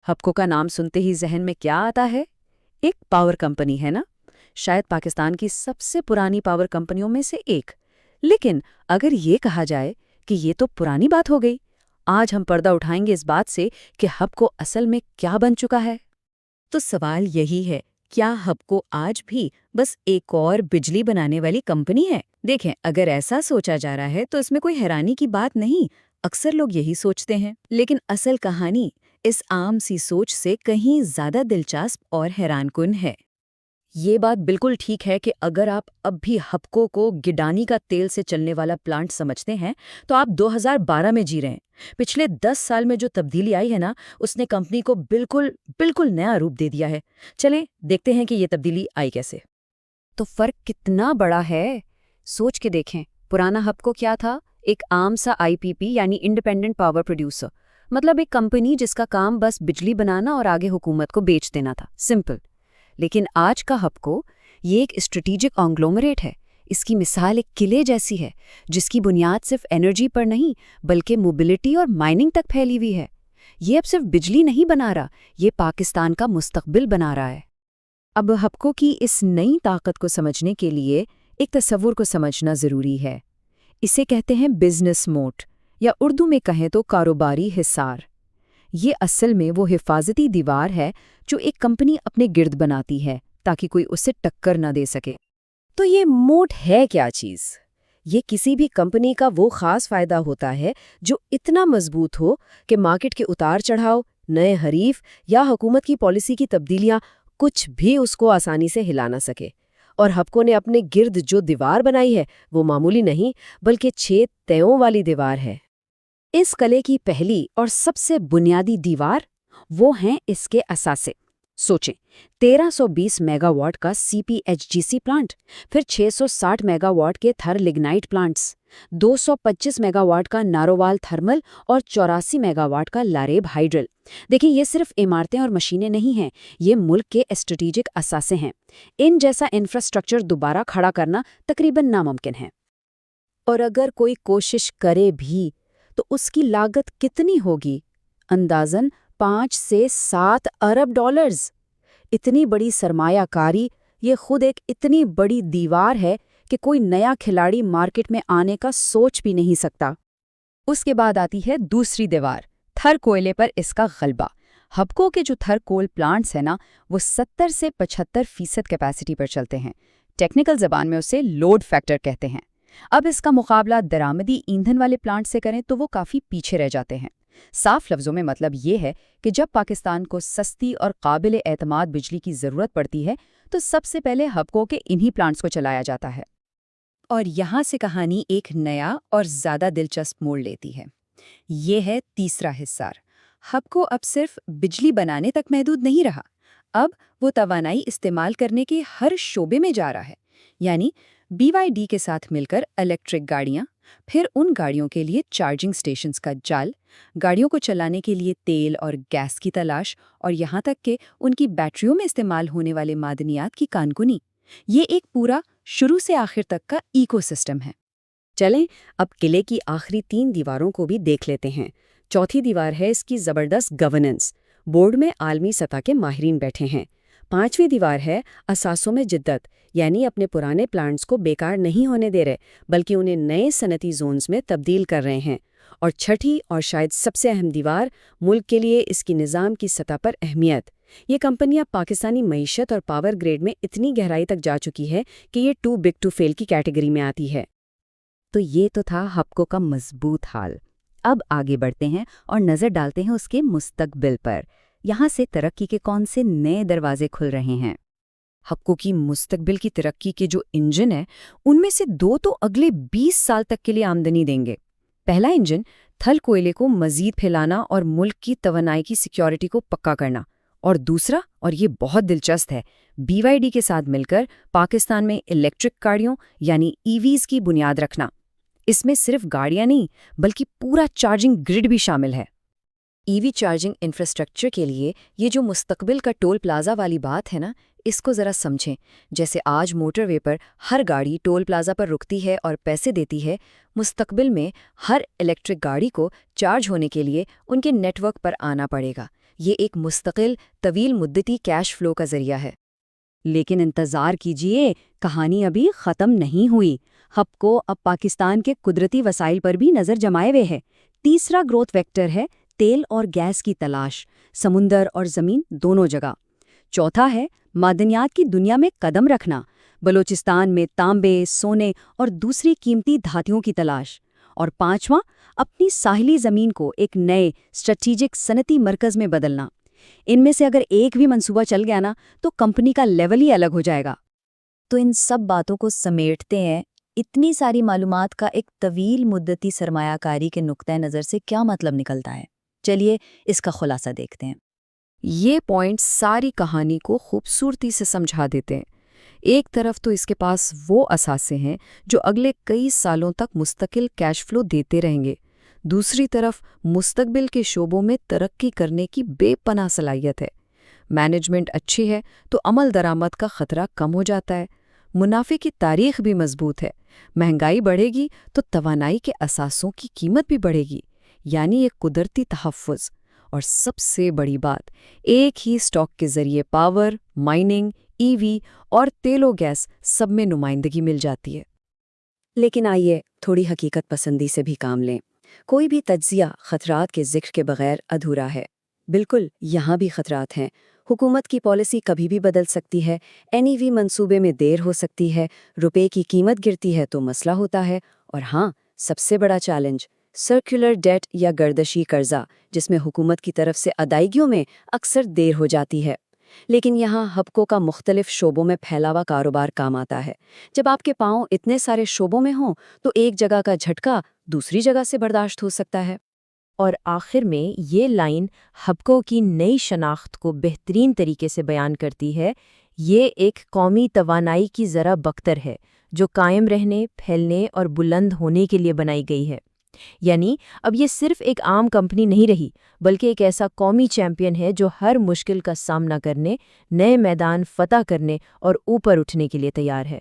हपको का नाम सुनते ही जहन में क्या आता है? एक पावर कंपनी है ना? शायद पाकिस्तान की सबसे पुरानी पावर कंपनियों में से एक। लेकिन अगर ये कहा जाए कि ये तो पुरानी बात हो गई, आज हम पर्दा उठाएंगे इस बात से कि हपको असल में क्या बन चुका है। तो सवाल यही है, क्या हबको आज भी बस एक और बिजली बनाने वाली कंपनी है? देखें, अगर ऐसा सोचा जा रहा है तो इसमें कोई हैरानी की बात नहीं। अक्सर लोग यही सोचते हैं, लेकिन असल कहानी इस आम सी सोच से कहीं ज्यादा दिलचस्प और हैरानकुन है। ये बात बिल्कुल ठीक है कि अगर आप अब भी हपको को गिडानी का तेल से चलने वाला प्लांट समझते हैं तो आप 2012 में जी रहे हैं। पिछले 10 साल में जो तब्दीली आई है ना, उसने कंपनी को बिल्कुल बिल्कुल नया रूप दे दिया है। चलें देखते हैं कि ये तब्दीली आई कैसे। तो फर्क कितना बड़ा है, सोच के देखें। पुराना हबको क्या था? एक आम सा आईपीपी यानी इंडिपेंडेंट पावर प्रोड्यूसर, मतलब एक कंपनी जिसका काम बस बिजली बनाना और आगे हुकूमत को बेच देना था, सिंपल। लेकिन आज का हबको ये एक स्ट्रेटेजिक कॉन्ग्लोमरेट है। इसकी मिसाल एक किले जैसी है, जिसकी बुनियाद सिर्फ एनर्जी पर नहीं बल्कि मोबिलिटी और माइनिंग तक फैली हुई है। ये अब सिर्फ बिजली नहीं बना रहा, ये पाकिस्तान का मुस्तकबिल बना रहा है। अब हपको की इस नई ताकत को समझने के लिए एक तस्वुर को समझना ज़रूरी है। इसे कहते हैं बिजनेस मोट, या उर्दू में कहें तो कारोबारी हिसार। ये असल में वो हिफाजती दीवार है जो एक कंपनी अपने गिर्द बनाती है ताकि कोई उसे टक्कर न दे सके। तो ये मोट है क्या चीज़? ये किसी भी कंपनी का वो खास फायदा होता है जो इतना मजबूत हो कि मार्केट के उतार चढ़ाव, नए हरीफ या हुकूमत की पॉलिसी की तब्दीलियां कुछ भी उसको आसानी से हिला ना सके। और हपको ने अपने गिर्द जो दीवार बनाई है वो मामूली नहीं बल्कि 6 तयों वाली दीवार है। इस किले की पहली और सबसे बुनियादी दीवार वो हैं इसके असासे। सोचें, 1320 मेगावाट का सीपीएचजीसी प्लांट, फिर 660 मेगावाट के थर लिग्नाइट प्लांट्स, 225 मेगावाट का नारोवाल थर्मल और 84 मेगावाट का लारेब हाइड्रल। देखिए, ये सिर्फ इमारतें और मशीनें नहीं हैं, ये मुल्क के स्ट्रेटेजिक असासे हैं। इन जैसा इंफ्रास्ट्रक्चर दोबारा खड़ा करना तकरीबन नामुमकिन है। और अगर कोई कोशिश करे भी तो उसकी लागत कितनी होगी? अंदाजन 5 से 7 अरब डॉलर्स। इतनी बड़ी सरमायाकारी, ये खुद एक इतनी बड़ी दीवार है कि कोई नया खिलाड़ी मार्केट में आने का सोच भी नहीं सकता। उसके बाद आती है दूसरी दीवार, थर कोयले पर इसका गलबा। हपको के जो थर कोल प्लांट्स हैं ना, वो 70 से 75% कैपेसिटी पर चलते हैं। टेक्निकल ज़बान में उसे लोड फैक्टर कहते हैं। अब इसका मुकाबला दरामदी ईंधन वाले प्लांट से करें तो वो काफ़ी पीछे रह जाते हैं। साफ लफ्ज़ों में मतलब ये है कि जब पाकिस्तान को सस्ती और काबिल एतमाद बिजली की ज़रूरत पड़ती है तो सबसे पहले हपको के इन्हीं प्लांट्स को चलाया जाता है। और यहाँ से कहानी एक नया और ज़्यादा दिलचस्प मोड़ लेती है। ये है तीसरा हिस्सा। हपको अब सिर्फ बिजली बनाने तक महदूद नहीं रहा, अब वो तवानाई इस्तेमाल करने के हर शोबे में जा रहा है। यानी BYD के साथ मिलकर इलेक्ट्रिक गाड़ियाँ, फिर उन गाड़ियों के लिए चार्जिंग स्टेशंस का जाल, गाड़ियों को चलाने के लिए तेल और गैस की तलाश, और यहाँ तक कि उनकी बैटरियों में इस्तेमाल होने वाले मादनियात की कानकुनी। ये एक पूरा शुरू से आखिर तक का इकोसिस्टम है। चलें अब किले की आखिरी 3 दीवारों को भी देख लेते हैं। चौथी दीवार है इसकी ज़बरदस्त गवर्नेंस। बोर्ड में आलमी सतह के माहिरीन बैठे हैं। 5वीं दीवार है असासों में जिद्दत, यानी अपने पुराने प्लांट्स को बेकार नहीं होने दे रहे बल्कि उन्हें नए सनती जोन्स में तब्दील कर रहे हैं। और छठी और शायद सबसे अहम दीवार, मुल्क के लिए इसकी निज़ाम की सतह पर अहमियत। ये कंपनियां पाकिस्तानी मईशत और पावर ग्रेड में इतनी गहराई तक जा चुकी है कि ये टू बिग टू फेल की कैटेगरी में आती है। तो ये तो था हपको का मजबूत हाल। अब आगे बढ़ते हैं और नज़र डालते हैं उसके मुस्तकबिल पर। यहाँ से तरक्की के कौन से नए दरवाजे खुल रहे हैं? हपको की मुस्तकबिल की तरक्की के जो इंजन है, उनमें से 2 तो अगले 20 साल तक के लिए आमदनी देंगे। पहला इंजन थल कोयले को मजीद फैलाना और मुल्क की तवानाई की सिक्योरिटी को पक्का करना, और दूसरा, और ये बहुत दिलचस्प है, BYD के साथ मिलकर पाकिस्तान में इलेक्ट्रिक गाड़ियों यानी EVs की बुनियाद रखना। इसमें सिर्फ गाड़ियां नहीं बल्कि पूरा चार्जिंग ग्रिड भी शामिल है। EV चार्जिंग इंफ्रास्ट्रक्चर के लिए ये जो मुस्तकबिल का टोल प्लाजा वाली बात है ना, इसको ज़रा समझें। जैसे आज मोटरवे पर हर गाड़ी टोल प्लाजा पर रुकती है और पैसे देती है, मुस्तकबिल में हर इलेक्ट्रिक गाड़ी को चार्ज होने के लिए उनके नेटवर्क पर आना पड़ेगा। یہ ایک مستقل طویل مدتی کیش فلو کا ذریعہ ہے۔ لیکن انتظار کیجئے، کہانی ابھی ختم نہیں ہوئی۔ ہپکو اب پاکستان کے قدرتی وسائل پر بھی نظر جمائے ہوئے ہے۔ تیسرا گروتھ ویکٹر ہے تیل اور گیس کی تلاش، سمندر اور زمین دونوں جگہ۔ چوتھا ہے معدنیات کی دنیا میں قدم رکھنا، بلوچستان میں تانبے، سونے اور دوسری قیمتی دھاتوں کی تلاش۔ اور پانچواں، اپنی ساحلی زمین کو ایک نئے اسٹریٹجک صنعتی مرکز میں بدلنا۔ ان میں سے اگر ایک بھی منصوبہ چل گیا نا تو کمپنی کا لیول ہی الگ ہو جائے گا۔ تو ان سب باتوں کو سمیٹتے ہیں، اتنی ساری معلومات کا ایک طویل مدتی سرمایہ کاری کے نقطۂ نظر سے کیا مطلب نکلتا ہے؟ چلیے اس کا خلاصہ دیکھتے ہیں۔ یہ پوائنٹ ساری کہانی کو خوبصورتی سے سمجھا دیتے ہیں۔ ایک طرف تو اس کے پاس وہ اثاثے ہیں جو اگلے کئی سالوں تک مستقل کیش فلو دیتے رہیں گے، دوسری طرف مستقبل کے شعبوں میں ترقی کرنے کی بے پناہ صلاحیت ہے۔ مینجمنٹ اچھی ہے تو عمل درآمد کا خطرہ کم ہو جاتا ہے، منافع کی تاریخ بھی مضبوط ہے، مہنگائی بڑھے گی تو توانائی کے اثاثوں کی قیمت بھی بڑھے گی، یعنی ایک قدرتی تحفظ۔ اور سب سے بڑی بات، ایک ہی سٹاک کے ذریعے پاور، مائننگ، ای وی اور تیل و گیس سب میں نمائندگی مل جاتی ہے۔ لیکن آئیے تھوڑی حقیقت پسندی سے بھی کام لیں۔ کوئی بھی تجزیہ خطرات کے ذکر کے بغیر ادھورا ہے۔ بالکل، یہاں بھی خطرات ہیں۔ حکومت کی پالیسی کبھی بھی بدل سکتی ہے، NEV منصوبے میں دیر ہو سکتی ہے، روپے کی قیمت گرتی ہے تو مسئلہ ہوتا ہے، اور ہاں، سب سے بڑا چیلنج سرکولر ڈیٹ یا گردشی قرضہ، جس میں حکومت کی طرف سے ادائیگیوں میں اکثر دیر ہو جاتی ہے۔ لیکن یہاں ہپکو کا مختلف شعبوں میں پھیلا ہوا کاروبار کام آتا ہے۔ جب آپ کے پاؤں اتنے سارے شعبوں میں ہوں تو ایک جگہ کا جھٹکا دوسری جگہ سے برداشت ہو سکتا ہے۔ اور آخر میں یہ لائن ہپکو کی نئی شناخت کو بہترین طریقے سے بیان کرتی ہے۔ یہ ایک قومی توانائی کی ذرا بکتر ہے جو قائم رہنے، پھیلنے اور بلند ہونے کے لیے بنائی گئی ہے۔ یعنی اب یہ صرف ایک عام کمپنی نہیں رہی، بلکہ ایک ایسا قومی چیمپئن ہے جو ہر مشکل کا سامنا کرنے، نئے میدان فتح کرنے اور اوپر اٹھنے کے لیے تیار ہے۔